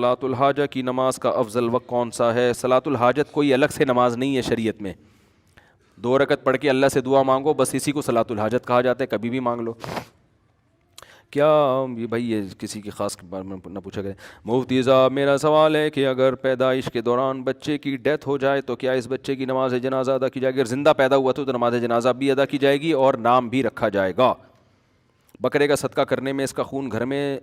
صلاۃ الحاجہ کی نماز کا افضل وقت کون سا ہے؟ صلاۃ الحاجت کوئی الگ سے نماز نہیں ہے شریعت میں. 2 رکعت پڑھ کے اللہ سے دعا مانگو، بس اسی کو صلاۃ الحاجت کہا جاتا ہے، کبھی بھی مانگ لو. کیا یہ بھائی یہ کسی کی خاص کے بارے میں نہ پوچھا گیا. مفتی صاحب میرا سوال ہے کہ اگر پیدائش کے دوران بچے کی ڈیتھ ہو جائے تو کیا اس بچے کی نماز جنازہ ادا کی جائے گی؟ اگر زندہ پیدا ہوا تو نماز جنازہ بھی ادا کی جائے گی اور نام بھی رکھا جائے گا. بکرے کا صدقہ کرنے میں اس کا خون گھر میں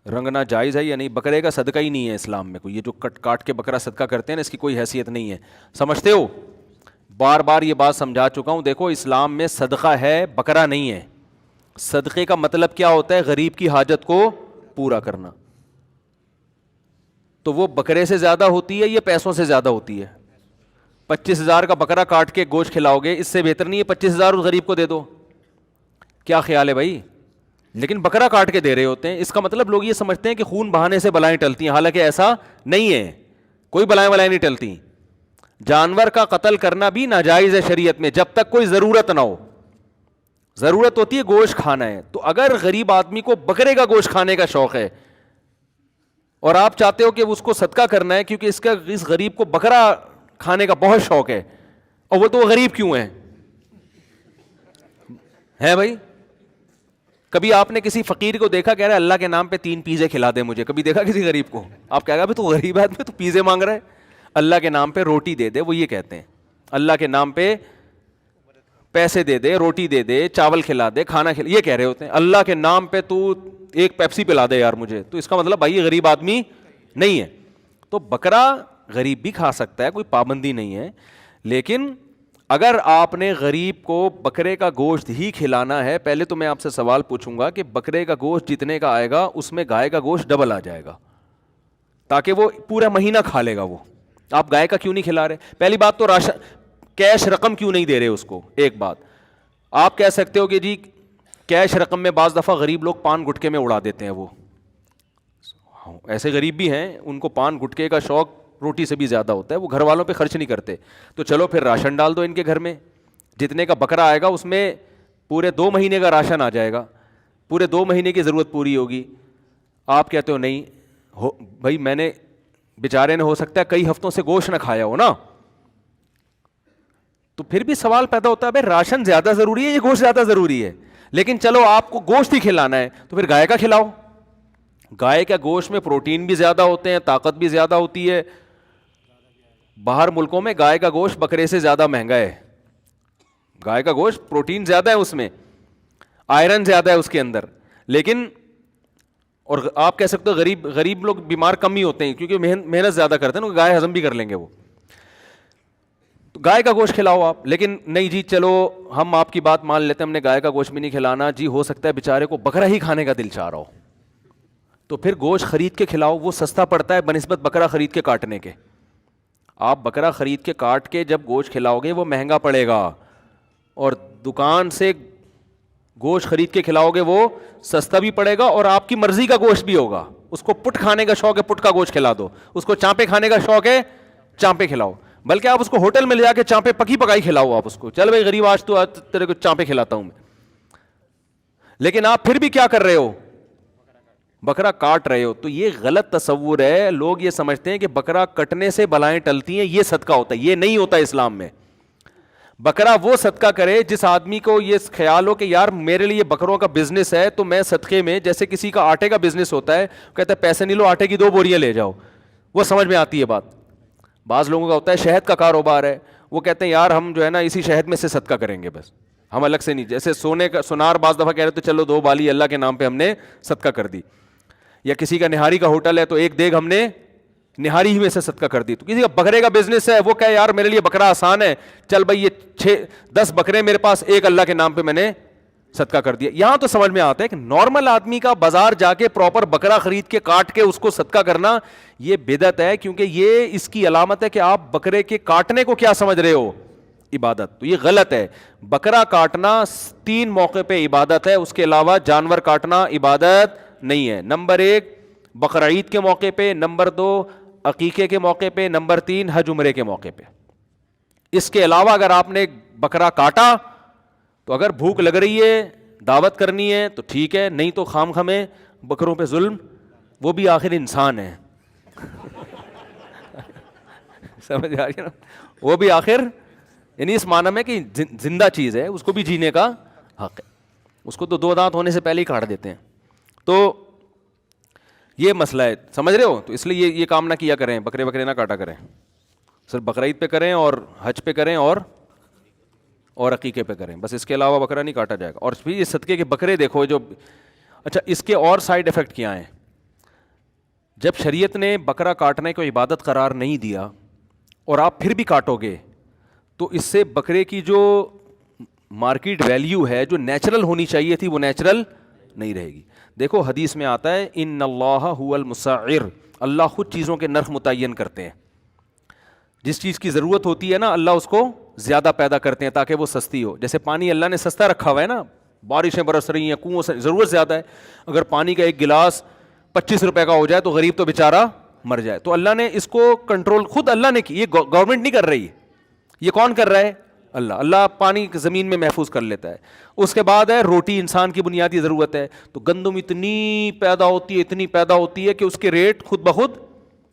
رنگنا جائز ہے یا نہیں؟ بکرے کا صدقہ ہی نہیں ہے اسلام میں کوئی. یہ جو کاٹ کے بکرا صدقہ کرتے ہیں نا، اس کی کوئی حیثیت نہیں ہے. سمجھتے ہو؟ بار بار یہ بات سمجھا چکا ہوں. دیکھو اسلام میں صدقہ ہے، بکرا نہیں ہے. صدقے کا مطلب کیا ہوتا ہے؟ غریب کی حاجت کو پورا کرنا. تو وہ بکرے سے زیادہ ہوتی ہے یا پیسوں سے زیادہ ہوتی ہے؟ 25,000 کا بکرا کاٹ کے گوشت کھلاؤ گے، اس سے بہتر نہیں ہے 25,000 اس غریب کو دے دو؟ کیا خیال ہے بھائی؟ لیکن بکرا کاٹ کے دے رہے ہوتے ہیں. اس کا مطلب لوگ یہ سمجھتے ہیں کہ خون بہانے سے بلائیں ٹلتی ہیں، حالانکہ ایسا نہیں ہے. کوئی بلائیں نہیں ٹلتی. جانور کا قتل کرنا بھی ناجائز ہے شریعت میں، جب تک کوئی ضرورت نہ ہو. ضرورت ہوتی ہے گوشت کھانا ہے. تو اگر غریب آدمی کو بکرے کا گوشت کھانے کا شوق ہے اور آپ چاہتے ہو کہ اس کو صدقہ کرنا ہے کیونکہ اس غریب کو بکرا کھانے کا بہت شوق ہے، اور وہ تو غریب کیوں ہے بھائی؟ کبھی آپ نے کسی فقیر کو دیکھا کہہ رہا ہے اللہ کے نام پہ 3 پیزے کھلا دے مجھے؟ کبھی دیکھا کسی غریب کو؟ آپ کہہ گا تو غریب ہے تو پیزے مانگ رہا ہے. اللہ کے نام پہ روٹی دے دے، وہ یہ کہتے ہیں. اللہ کے نام پہ پیسے دے دے، روٹی دے دے، چاول کھلا دے، کھانا کھلا، یہ کہہ رہے ہوتے ہیں. اللہ کے نام پہ تو ایک پیپسی پلا دے یار مجھے. تو اس کا مطلب بھائی یہ غریب آدمی نہیں ہے. تو بکرا غریب بھی کھا سکتا ہے، کوئی پابندی نہیں ہے. لیکن اگر آپ نے غریب کو بکرے کا گوشت ہی کھلانا ہے، پہلے تو میں آپ سے سوال پوچھوں گا کہ بکرے کا گوشت جتنے کا آئے گا اس میں گائے کا گوشت ڈبل آ جائے گا، تاکہ وہ پورا مہینہ کھا لے گا. وہ آپ گائے کا کیوں نہیں کھلا رہے؟ پہلی بات تو راشن کیش رقم کیوں نہیں دے رہے اس کو؟ ایک بات آپ کہہ سکتے ہو کہ جی کیش رقم میں بعض دفعہ غریب لوگ پان گٹکے میں اڑا دیتے ہیں. وہ ایسے غریب بھی ہیں ان کو پان گٹکے کا شوق روٹی سے بھی زیادہ ہوتا ہے، وہ گھر والوں پہ خرچ نہیں کرتے. تو چلو پھر راشن ڈال دو ان کے گھر میں، جتنے کا بکرا آئے گا اس میں پورے 2 مہینے کا راشن آ جائے گا، پورے 2 مہینے کی ضرورت پوری ہوگی. آپ کہتے ہو نہیں بھائی میں نے بیچارے نے ہو سکتا ہے کئی ہفتوں سے گوشت نہ کھایا ہو نا. تو پھر بھی سوال پیدا ہوتا ہے بھائی راشن زیادہ ضروری ہے یا گوشت زیادہ ضروری ہے؟ لیکن چلو آپ کو گوشت ہی کھلانا ہے تو پھر گائے کا کھلاؤ. گائے کے گوشت میں پروٹین بھی زیادہ ہوتے ہیں، طاقت بھی زیادہ ہوتی ہے. باہر ملکوں میں گائے کا گوشت بکرے سے زیادہ مہنگا ہے. گائے کا گوشت پروٹین زیادہ ہے، اس میں آئرن زیادہ ہے اس کے اندر. لیکن اور آپ کہہ سکتے ہو غریب لوگ بیمار کم ہی ہوتے ہیں کیونکہ محنت زیادہ کرتے ہیں نا، گائے ہضم بھی کر لیں گے وہ. تو گائے کا گوشت کھلاؤ آپ. لیکن نہیں جی چلو ہم آپ کی بات مان لیتے ہیں، ہم نے گائے کا گوشت بھی نہیں کھلانا جی، ہو سکتا ہے بیچارے کو بکرا ہی کھانے کا دل چاہ رہا ہو، تو پھر گوشت خرید کے کھلاؤ. وہ سستا پڑتا ہے بنسبت بکرا خرید کے کاٹنے کے. آپ بکرا خرید کے کاٹ کے جب گوشت کھلاؤ گے وہ مہنگا پڑے گا، اور دکان سے گوشت خرید کے کھلاؤ گے وہ سستا بھی پڑے گا اور آپ کی مرضی کا گوشت بھی ہوگا. اس کو پٹ کھانے کا شوق ہے پٹ کا گوشت کھلا دو، اس کو چانپے کھانے کا شوق ہے چانپے کھلاؤ. بلکہ آپ اس کو ہوٹل میں لے جا کے چانپے پکی پکائی کھلاؤ. آپ اس کو چل بھائی غریب آج تو تیرے کو چانپے کھلاتا ہوں میں. لیکن آپ پھر بھی کیا کر رہے ہو؟ بکرا کاٹ رہے ہو. تو یہ غلط تصور ہے. لوگ یہ سمجھتے ہیں کہ بکرا کٹنے سے بلائیں ٹلتی ہیں، یہ صدقہ ہوتا ہے. یہ نہیں ہوتا اسلام میں. بکرا وہ صدقہ کرے جس آدمی کو یہ خیال ہو کہ یار میرے لیے بکروں کا بزنس ہے تو میں صدقے میں، جیسے کسی کا آٹے کا بزنس ہوتا ہے، کہتا ہے پیسے نہیں لو آٹے کی 2 بوریاں لے جاؤ. وہ سمجھ میں آتی ہے بات. بعض لوگوں کا ہوتا ہے شہد کا کاروبار ہے، وہ کہتے ہیں یار ہم جو ہے نا اسی شہد میں سے صدقہ کریں گے، بس ہم الگ سے نہیں. جیسے سونے کا سونار بعض دفعہ کہہ رہے تو چلو 2 بالی اللہ کے نام پہ ہم نے صدقہ کر دی. یا کسی کا نہاری کا ہوٹل ہے تو 1 دیگ ہم نے نہاری ہی میں سے صدقہ کر دی. تو کسی کا بکرے کا بزنس ہے، وہ کہے یار میرے لیے بکرا آسان ہے، چل بھائی یہ 10 بکرے میرے پاس، 1 اللہ کے نام پہ میں نے صدقہ کر دیا. یہاں تو سمجھ میں آتا ہے کہ نارمل آدمی کا بازار جا کے پراپر بکرا خرید کے کاٹ کے اس کو صدقہ کرنا یہ بدعت ہے، کیونکہ یہ اس کی علامت ہے کہ آپ بکرے کے کاٹنے کو کیا سمجھ رہے ہو؟ عبادت. تو یہ غلط ہے. بکرا کاٹنا 3 موقع پہ عبادت ہے، اس کے علاوہ جانور کاٹنا عبادت نہیں ہے. نمبر 1 بقرعید کے موقع پہ، نمبر 2 عقیقے کے موقع پہ، نمبر 3 حج عمرے کے موقع پہ. اس کے علاوہ اگر آپ نے بکرا کاٹا تو اگر بھوک لگ رہی ہے دعوت کرنی ہے تو ٹھیک ہے، نہیں تو خام خامے بکروں پہ ظلم وہ بھی آخر انسان ہے. سمجھ آ رہی ہے نا, وہ بھی آخر یعنی اس معنی میں کہ زندہ چیز ہے, اس کو بھی جینے کا حق ہے. اس کو تو 2 دانت ہونے سے پہلے ہی کاٹ دیتے ہیں. تو یہ مسئلہ ہے, سمجھ رہے ہو؟ تو اس لیے یہ کام نہ کیا کریں, بکرے نہ کاٹا کریں, صرف بقرعید پہ کریں اور حج پہ کریں اور عقیقے پہ کریں, بس اس کے علاوہ بکرا نہیں کاٹا جائے گا. اور پھر یہ صدقے کے بکرے دیکھو جو, اچھا اس کے اور سائیڈ ایفیکٹ کیا ہیں؟ جب شریعت نے بکرا کاٹنے کو عبادت قرار نہیں دیا اور آپ پھر بھی کاٹو گے تو اس سے بکرے کی جو مارکیٹ ویلیو ہے, جو نیچرل ہونی چاہیے تھی, وہ نیچرل نہیں رہے گی. دیکھو حدیث میں آتا ہے ان اللہ هو المسعر, اللہ خود چیزوں کے نرخ متعین کرتے ہیں. جس چیز کی ضرورت ہوتی ہے نا, اللہ اس کو زیادہ پیدا کرتے ہیں تاکہ وہ سستی ہو. جیسے پانی اللہ نے سستا رکھا ہوا ہے نا, بارشیں برس رہی ہیں, کنووں سے ضرورت زیادہ ہے, اگر پانی کا ایک گلاس 25 روپے کا ہو جائے تو غریب تو بیچارہ مر جائے. تو اللہ نے اس کو کنٹرول خود اللہ نے کی, یہ گورنمنٹ نہیں کر رہی, یہ کون کر رہا ہے؟ اللہ پانی زمین میں محفوظ کر لیتا ہے. اس کے بعد ہے روٹی, انسان کی بنیادی ضرورت ہے, تو گندم اتنی پیدا ہوتی ہے کہ اس کے ریٹ خود بخود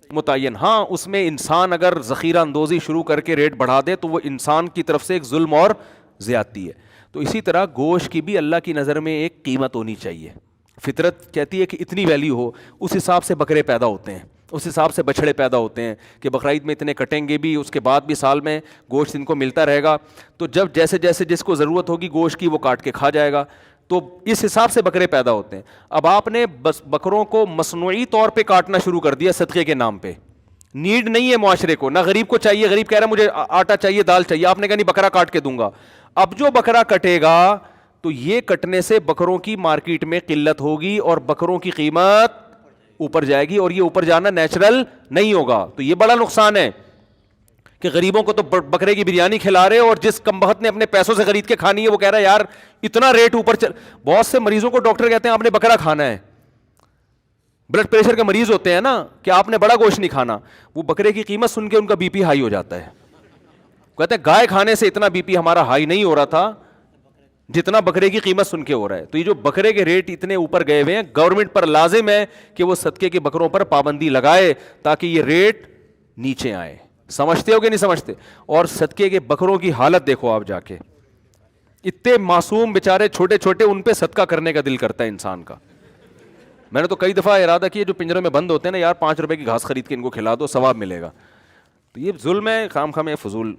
متعین. ہاں اس میں انسان اگر ذخیرہ اندوزی شروع کر کے ریٹ بڑھا دے تو وہ انسان کی طرف سے ایک ظلم اور زیادتی ہے. تو اسی طرح گوشت کی بھی اللہ کی نظر میں ایک قیمت ہونی چاہیے. فطرت کہتی ہے کہ اتنی ویلیو ہو, اس حساب سے بکرے پیدا ہوتے ہیں, اس حساب سے بچھڑے پیدا ہوتے ہیں کہ بقرعید میں اتنے کٹیں گے بھی, اس کے بعد بھی سال میں گوشت ان کو ملتا رہے گا. تو جب جیسے جیسے جس کو ضرورت ہوگی گوشت کی وہ کاٹ کے کھا جائے گا. تو اس حساب سے بکرے پیدا ہوتے ہیں. اب آپ نے بس بکروں کو مصنوعی طور پہ کاٹنا شروع کر دیا صدقے کے نام پہ. نیڈ نہیں ہے معاشرے کو, نہ غریب کو چاہیے, غریب کہہ رہا ہے مجھے آٹا چاہیے, دال چاہیے, آپ نے کہا نہیں بکرا کاٹ کے دوں گا. اب جو بکرا کٹے گا تو یہ کٹنے سے بکروں کی مارکیٹ میں قلت ہوگی اور بکروں کی قیمت اوپر جائے گی, اور یہ اوپر جانا نیچرل نہیں ہوگا. تو یہ بڑا نقصان ہے کہ غریبوں کو تو بکرے کی بریانی کھلا رہے, اور جس کمبخت نے اپنے پیسوں سے خرید کے کھانی ہے وہ کہہ رہا ہے یار اتنا ریٹ اوپر چل. بہت سے مریضوں کو ڈاکٹر کہتے ہیں آپ نے بکرا کھانا ہے, بلڈ پریشر کے مریض ہوتے ہیں نا, کہ آپ نے بڑا گوشت نہیں کھانا. وہ بکرے کی قیمت سن کے ان کا بی پی ہائی ہو جاتا ہے, کہتے ہیں گائے کھانے سے اتنا بی پی ہمارا ہائی نہیں ہو رہا تھا جتنا بکرے کی قیمت سن کے ہو رہا ہے. تو یہ جو بکرے کے ریٹ اتنے اوپر گئے ہوئے ہیں, گورنمنٹ پر لازم ہے کہ وہ صدقے کے بکروں پر پابندی لگائے تاکہ یہ ریٹ نیچے آئے. سمجھتے ہو کہ نہیں سمجھتے؟ اور صدقے کے بکروں کی حالت دیکھو آپ جا کے, اتنے معصوم بیچارے چھوٹے چھوٹے, ان پہ صدقہ کرنے کا دل کرتا ہے انسان کا. میں نے تو کئی دفعہ ارادہ کیا جو پنجروں میں بند ہوتے ہیں نا, یار 5 روپے کی گھاس خرید کے ان کو کھلا دو, ثواب ملے گا. تو یہ ظلم ہے, خام خام فضول